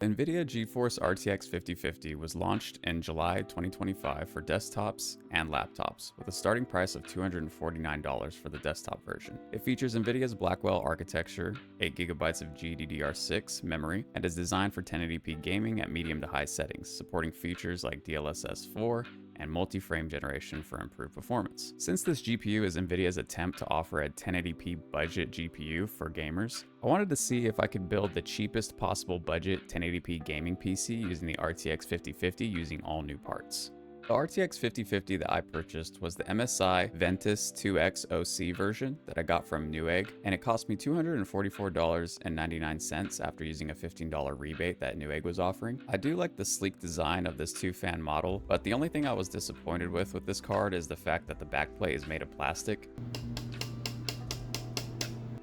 NVIDIA GeForce RTX 5050 was launched in July 2025 for desktops and laptops, with a starting price of $249 for the desktop version. It features NVIDIA's Blackwell architecture, 8GB of GDDR6 memory, and is designed for 1080p gaming at medium to high settings, supporting features like DLSS 4 and multi-frame generation for improved performance. Since this GPU is NVIDIA's attempt to offer a 1080p budget GPU for gamers, I wanted to see if I could build the cheapest possible budget 1080p gaming PC using the RTX 5050 using all new parts. The RTX 5050 that I purchased was the MSI Ventus 2X OC version that I got from Newegg, and it cost me $244.99 after using a $15 rebate that Newegg was offering. I do like the sleek design of this two-fan model, but the only thing I was disappointed with this card is the fact that the backplate is made of plastic.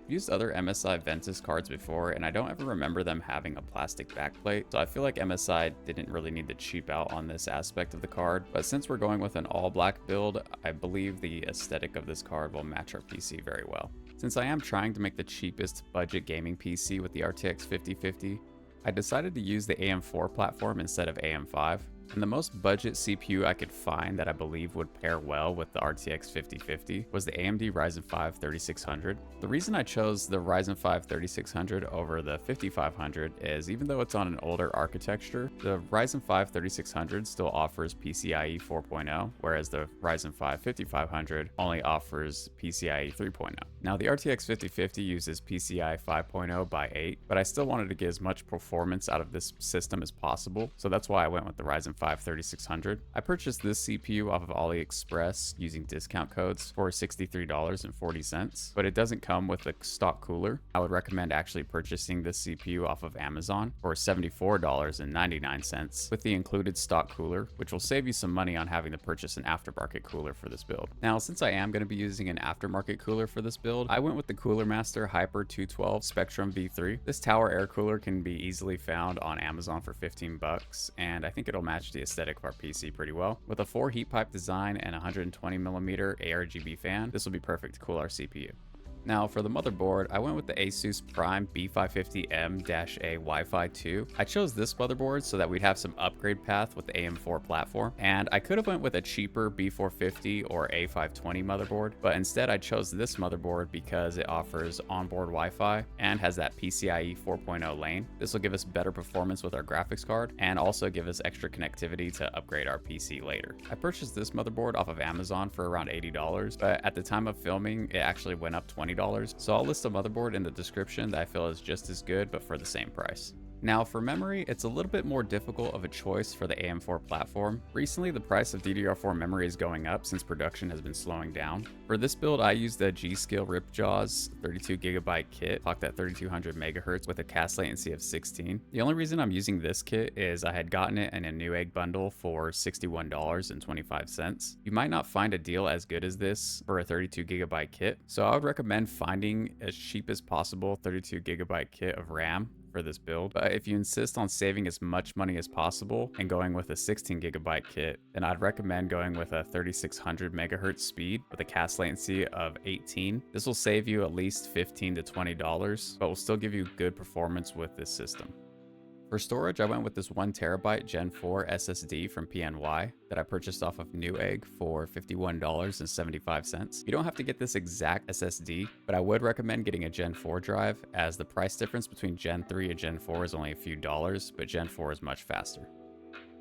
I've used other MSI Ventus cards before, and I don't ever remember them having a plastic backplate, so I feel like MSI didn't really need to cheap out on this aspect of the card, but since we're going with an all-black build, I believe the aesthetic of this card will match our PC very well. Since I am trying to make the cheapest budget gaming PC with the RTX 5050, I decided to use the AM4 platform instead of AM5. And the most budget CPU I could find that I believe would pair well with the RTX 5050 was the AMD Ryzen 5 3600. The reason I chose the Ryzen 5 3600 over the 5500 is even though it's on an older architecture, the Ryzen 5 3600 still offers PCIe 4.0, whereas the Ryzen 5 5500 only offers PCIe 3.0. Now the RTX 5050 uses PCIe 5.0 by 8, but I still wanted to get as much performance out of this system as possible, so that's why I went with the Ryzen 5 3600. I purchased this CPU off of AliExpress using discount codes for $63.40, but it doesn't come with a stock cooler. I would recommend actually purchasing this CPU off of Amazon for $74.99 with the included stock cooler, which will save you some money on having to purchase an aftermarket cooler for this build. Now, since I am going to be using an aftermarket cooler for this build, I went with the Cooler Master Hyper 212 Spectrum V3. This tower air cooler can be easily found on Amazon for 15 bucks, and I think it'll match the aesthetic of our PC pretty well. With a 4 heat pipe design and 120mm ARGB fan, this will be perfect to cool our CPU. Now for the motherboard, I went with the Asus Prime B550M-A Wi-Fi 2. I chose this motherboard so that we'd have some upgrade path with the AM4 platform, and I could have went with a cheaper B450 or A520 motherboard, but instead I chose this motherboard because it offers onboard Wi-Fi and has that PCIe 4.0 lane. This will give us better performance with our graphics card and also give us extra connectivity to upgrade our PC later. I purchased this motherboard off of Amazon for around $80, but at the time of filming, it actually went up $20. So I'll list a motherboard in the description that I feel is just as good but for the same price. Now for memory, it's a little bit more difficult of a choice for the AM4 platform. Recently, the price of DDR4 memory is going up since production has been slowing down. For this build, I used the G.Skill Ripjaws 32GB kit, clocked at 3200 MHz with a cast latency of 16. The only reason I'm using this kit is I had gotten it in a Newegg bundle for $61.25. You might not find a deal as good as this for a 32GB kit, so I would recommend finding as cheap as possible 32GB kit of RAM for this build. But if you insist on saving as much money as possible and going with a 16GB kit, then I'd recommend going with a 3600 MHz speed with a cast latency of 18. This will save you at least $15 to $20, but will still give you good performance with this system. For storage, I went with this 1TB Gen 4 SSD from PNY that I purchased off of Newegg for $51.75. You don't have to get this exact SSD, but I would recommend getting a Gen 4 drive as the price difference between Gen 3 and Gen 4 is only a few dollars, but Gen 4 is much faster.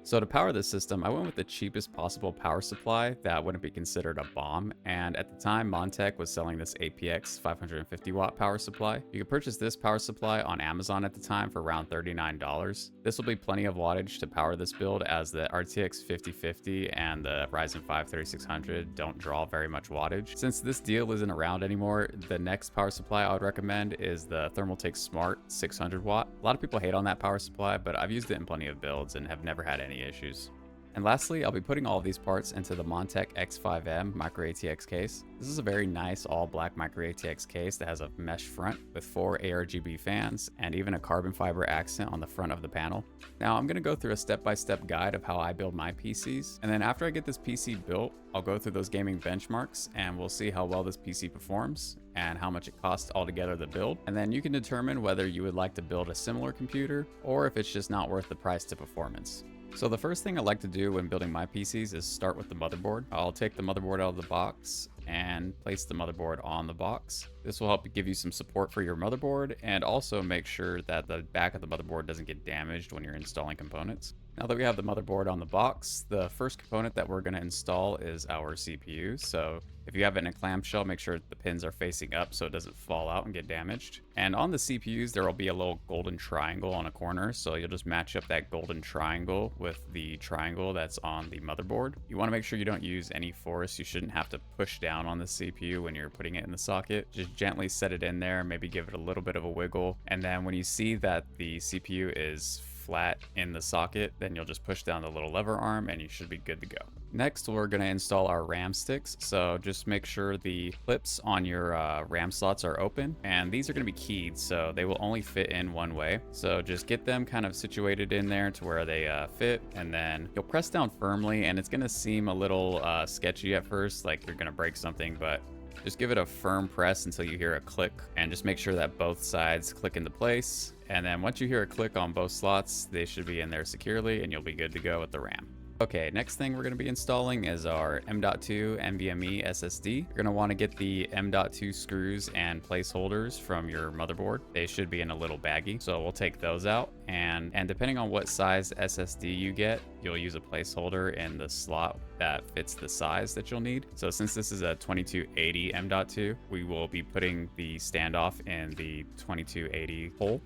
So to power this system, I went with the cheapest possible power supply that wouldn't be considered a bomb, and at the time, Montech was selling this APX 550 watt power supply. You could purchase this power supply on Amazon at the time for around $39. This will be plenty of wattage to power this build as the RTX 5050 and the Ryzen 5 3600 don't draw very much wattage. Since this deal isn't around anymore, the next power supply I would recommend is the Thermaltake Smart 600 watt. A lot of people hate on that power supply, but I've used it in plenty of builds and have never had any issues. And lastly, I'll be putting all of these parts into the Montech X5M micro ATX case. This is a very nice all black micro ATX case that has a mesh front with 4 ARGB fans and even a carbon fiber accent on the front of the panel. Now I'm going to go through a step-by-step guide of how I build my PCs, and then after I get this PC built, I'll go through those gaming benchmarks and we'll see how well this PC performs, and how much it costs altogether to build. And then you can determine whether you would like to build a similar computer or if it's just not worth the price to performance. So the first thing I like to do when building my PCs is start with the motherboard. I'll take the motherboard out of the box and place the motherboard on the box. This will help give you some support for your motherboard and also make sure that the back of the motherboard doesn't get damaged when you're installing components. Now that we have the motherboard on the box, the first component that we're going to install is our CPU. So if you have it in a clamshell, make sure the pins are facing up so it doesn't fall out and get damaged. And on the CPUs, there will be a little golden triangle on a corner. So you'll just match up that golden triangle with the triangle that's on the motherboard. You want to make sure you don't use any force. You shouldn't have to push down on the CPU when you're putting it in the socket. Just gently set it in there, maybe give it a little bit of a wiggle. And then when you see that the CPU is flat in the socket, then you'll just push down the little lever arm and you should be good to go. Next, we're going to install our RAM sticks. So just make sure the clips on your RAM slots are open, and these are going to be keyed, so they will only fit in one way. So just get them kind of situated in there to where they fit, and then you'll press down firmly, and it's going to seem a little sketchy at first, like you're going to break something, but just give it a firm press until you hear a click, and just make sure that both sides click into place. And then once you hear a click on both slots, they should be in there securely and you'll be good to go with the RAM. Okay, next thing we're going to be installing is our M.2 NVMe SSD. You're going to want to get the M.2 screws and placeholders from your motherboard. They should be in a little baggie, so we'll take those out. And depending on what size SSD you get, you'll use a placeholder in the slot that fits the size that you'll need. So since this is a 2280 M.2, we will be putting the standoff in the 2280 hole.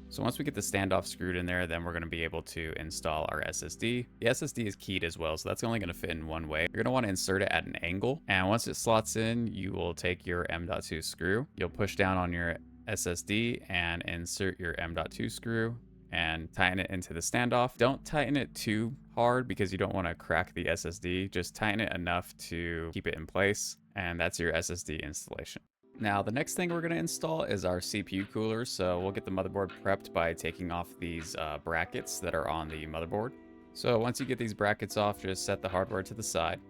So once we get the standoff screwed in there, then we're going to be able to install our SSD. The SSD is keyed as well, so that's only going to fit in one way. You're going to want to insert it at an angle, and once it slots in, you will take your M.2 screw. You'll push down on your SSD and insert your M.2 screw and tighten it into the standoff. Don't tighten it too hard because you don't want to crack the SSD. Just tighten it enough to keep it in place, and that's your SSD installation. Now, the next thing we're going to install is our CPU cooler. So we'll get the motherboard prepped by taking off these brackets that are on the motherboard. So once you get these brackets off, just set the hardware to the side.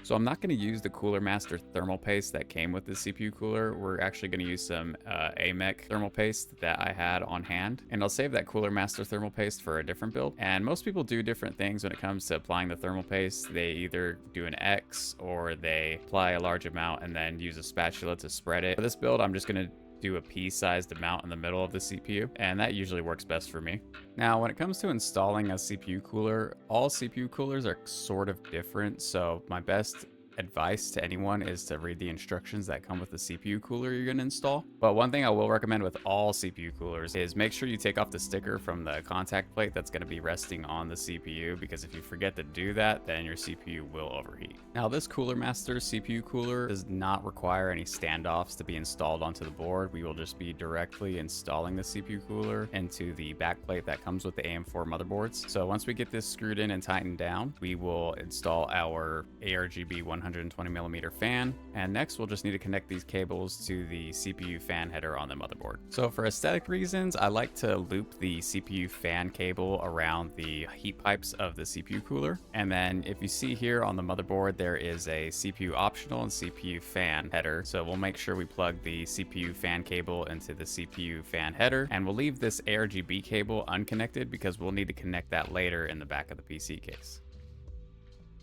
So I'm not going to use the Cooler Master thermal paste that came with the CPU cooler. We're actually going to use some AMEC thermal paste that I had on hand. And I'll save that Cooler Master thermal paste for a different build. And most people do different things when it comes to applying the thermal paste. They either do an X or they apply a large amount and then use a spatula to spread it. For this build, I'm just going to do a pea-sized amount in the middle of the CPU, and that usually works best for me. Now, when it comes to installing a CPU cooler, all CPU coolers are sort of different, so my best advice to anyone is to read the instructions that come with the CPU cooler you're going to install. But one thing I will recommend with all CPU coolers is make sure you take off the sticker from the contact plate that's going to be resting on the CPU, because if you forget to do that, then your CPU will overheat. Now, this Cooler Master CPU cooler does not require any standoffs to be installed onto the board. We will just be directly installing the CPU cooler into the backplate that comes with the AM4 motherboards. So once we get this screwed in and tightened down, we will install our ARGB 120mm fan, and next we'll just need to connect these cables to the CPU fan header on the motherboard. So for aesthetic reasons, I like to loop the CPU fan cable around the heat pipes of the CPU cooler, and then if you see here on the motherboard, there is a CPU optional and CPU fan header. So we'll make sure we plug the CPU fan cable into the CPU fan header, and we'll leave this ARGB cable unconnected because we'll need to connect that later in the back of the PC case.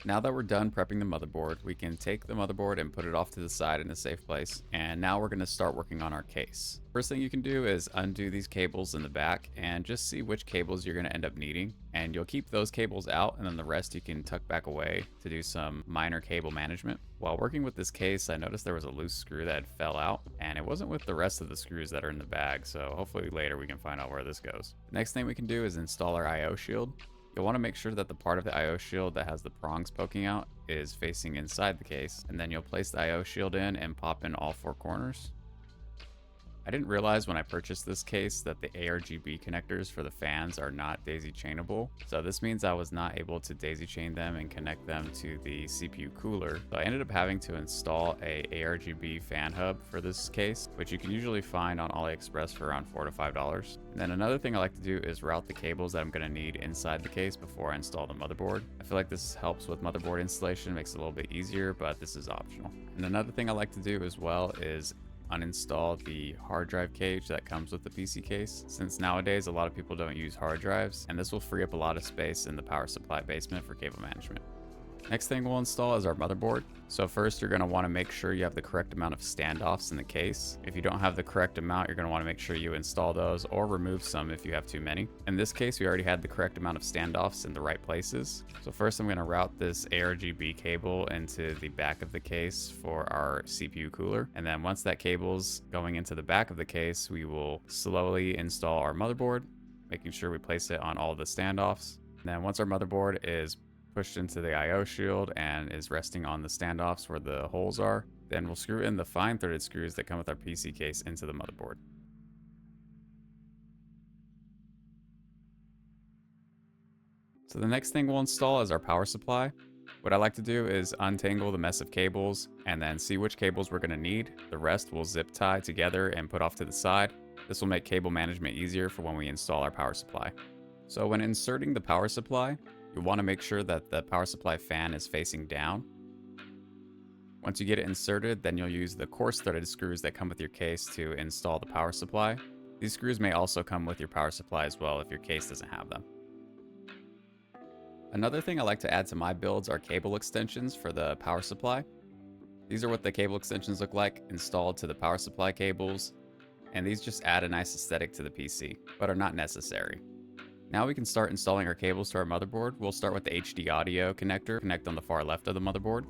Now that we're done prepping the motherboard, we can take the motherboard and put it off to the side in a safe place. And now we're going to start working on our case. First thing you can do is undo these cables in the back and just see which cables you're going to end up needing. And you'll keep those cables out, and then the rest you can tuck back away to do some minor cable management. While working with this case, I noticed there was a loose screw that fell out, and it wasn't with the rest of the screws that are in the bag. So hopefully later we can find out where this goes. Next thing we can do is install our IO shield. You'll want to make sure that the part of the IO shield that has the prongs poking out is facing inside the case, and then you'll place the IO shield in and pop in all four corners. I didn't realize when I purchased this case that the ARGB connectors for the fans are not daisy chainable, so this means I was not able to daisy chain them and connect them to the CPU cooler. So I ended up having to install a ARGB fan hub for this case, which you can usually find on AliExpress for around $4 to $5. And then another thing I like to do is route the cables that I'm going to need inside the case before I install the motherboard. I feel like this helps with motherboard installation, makes it a little bit easier, but this is optional. And another thing I like to do as well is uninstall the hard drive cage that comes with the PC case, since nowadays a lot of people don't use hard drives, and this will free up a lot of space in the power supply basement for cable management. Next thing we'll install is our motherboard. So first you're going to want to make sure you have the correct amount of standoffs in the case. If you don't have the correct amount, you're going to want to make sure you install those or remove some if you have too many. In this case, we already had the correct amount of standoffs in the right places. So first I'm going to route this ARGB cable into the back of the case for our CPU cooler. And then once that cable's going into the back of the case, we will slowly install our motherboard, making sure we place it on all the standoffs. And then once our motherboard is pushed into the IO shield and is resting on the standoffs where the holes are, then we'll screw in the fine threaded screws that come with our PC case into the motherboard. So the next thing we'll install is our power supply. What I like to do is untangle the mess of cables and then see which cables we're going to need. The rest we'll zip tie together and put off to the side. This will make cable management easier for when we install our power supply. So when inserting the power supply, you want to make sure that the power supply fan is facing down. Once you get it inserted, then you'll use the coarse threaded screws that come with your case to install the power supply. These screws may also come with your power supply as well if your case doesn't have them. Another thing I like to add to my builds are cable extensions for the power supply. These are what the cable extensions look like installed to the power supply cables, and these just add a nice aesthetic to the PC, but are not necessary. Now we can start installing our cables to our motherboard. We'll start with the HD audio connector, connect on the far left of the motherboard.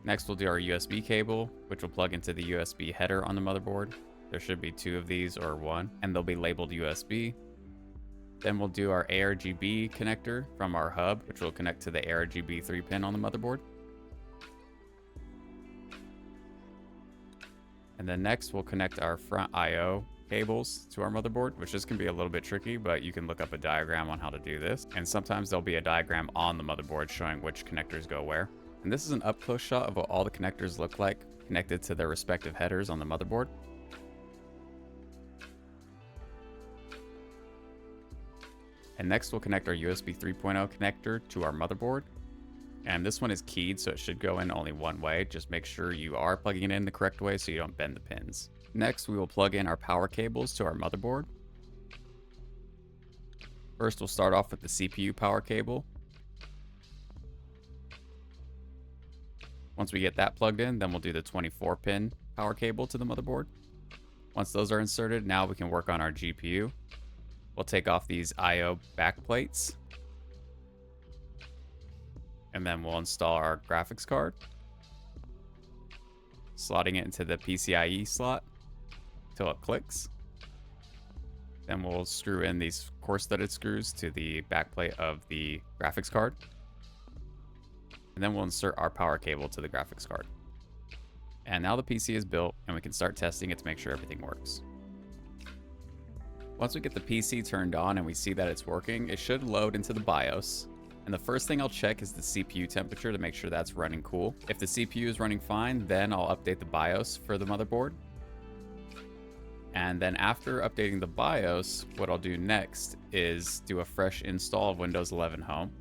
Next we'll do our USB cable, which will plug into the USB header on the motherboard. There should be 2 of these or 1, and they'll be labeled USB. Then we'll do our ARGB connector from our hub, which will connect to the ARGB 3 pin on the motherboard. And then next we'll connect our front IO cables to our motherboard, which this can be a little bit tricky, but you can look up a diagram on how to do this. And sometimes there'll be a diagram on the motherboard showing which connectors go where. And this is an up close shot of what all the connectors look like connected to their respective headers on the motherboard. And next we'll connect our USB 3.0 connector to our motherboard. And this one is keyed, so it should go in only one way. Just make sure you are plugging it in the correct way so you don't bend the pins. Next, we will plug in our power cables to our motherboard. First, we'll start off with the CPU power cable. Once we get that plugged in, then we'll do the 24-pin power cable to the motherboard. Once those are inserted, now we can work on our GPU. We'll take off these IO backplates. And then we'll install our graphics card, slotting it into the PCIe slot until it clicks. Then we'll screw in these coarse threaded screws to the backplate of the graphics card. And then we'll insert our power cable to the graphics card. And now the PC is built and we can start testing it to make sure everything works. Once we get the PC turned on and we see that it's working, it should load into the BIOS. And the first thing I'll check is the CPU temperature to make sure that's running cool. If the CPU is running fine, then I'll update the BIOS for the motherboard. And then after updating the BIOS, what I'll do next is do a fresh install of Windows 11 Home.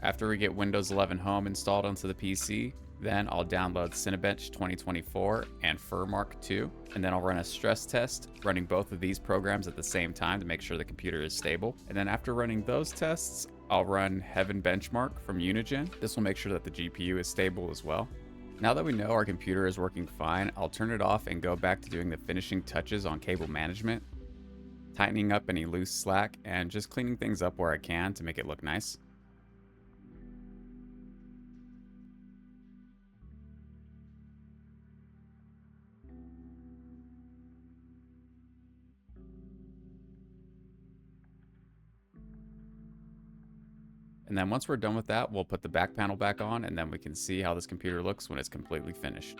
After we get Windows 11 Home installed onto the PC, then I'll download Cinebench 2024 and FurMark 2, and then I'll run a stress test running both of these programs at the same time to make sure the computer is stable. And then after running those tests, I'll run Heaven Benchmark from Unigen. This will make sure that the GPU is stable as well. Now that we know our computer is working fine, I'll turn it off and go back to doing the finishing touches on cable management, tightening up any loose slack, and just cleaning things up where I can to make it look nice. And then once we're done with that, we'll put the back panel back on, and then we can see how this computer looks when it's completely finished.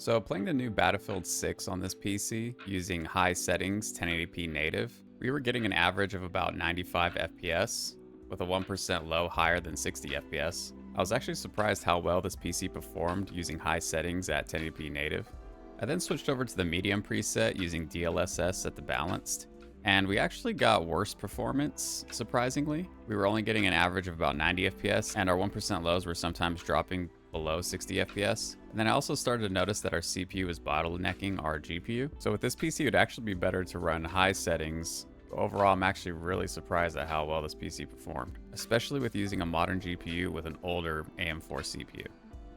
So playing the new Battlefield 6 on this PC using high settings 1080p native, we were getting an average of about 95 FPS with a 1% low higher than 60 FPS. I was actually surprised how well this PC performed using high settings at 1080p native. I then switched over to the medium preset using DLSS at the balanced, and we actually got worse performance, surprisingly. We were only getting an average of about 90 FPS, and our 1% lows were sometimes dropping below 60 FPS. And then I also started to notice that our CPU was bottlenecking our GPU. So with this PC, it would actually be better to run high settings. Overall, I'm actually really surprised at how well this PC performed, especially with using a modern GPU with an older AM4 CPU.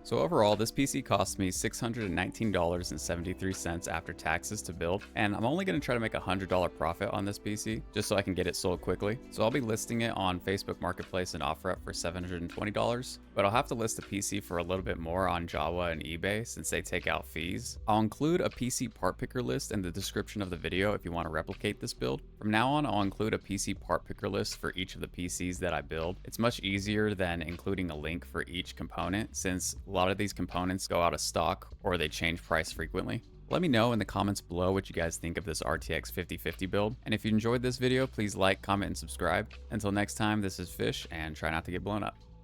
So overall, this PC cost me $619.73 after taxes to build, and I'm only going to try to make a $100 profit on this PC, just so I can get it sold quickly. So I'll be listing it on Facebook Marketplace and OfferUp for $720, but I'll have to list the PC for a little bit more on Java and eBay since they take out fees. I'll include a PC part picker list in the description of the video if you want to replicate this build. From now on, I'll include a PC part picker list for each of the PCs that I build. It's much easier than including a link for each component since a lot of these components go out of stock or they change price frequently. Let me know in the comments below what you guys think of this RTX 5050 build. And if you enjoyed this video, please like, comment, and subscribe. Until next time, this is Fish, and try not to get blown up.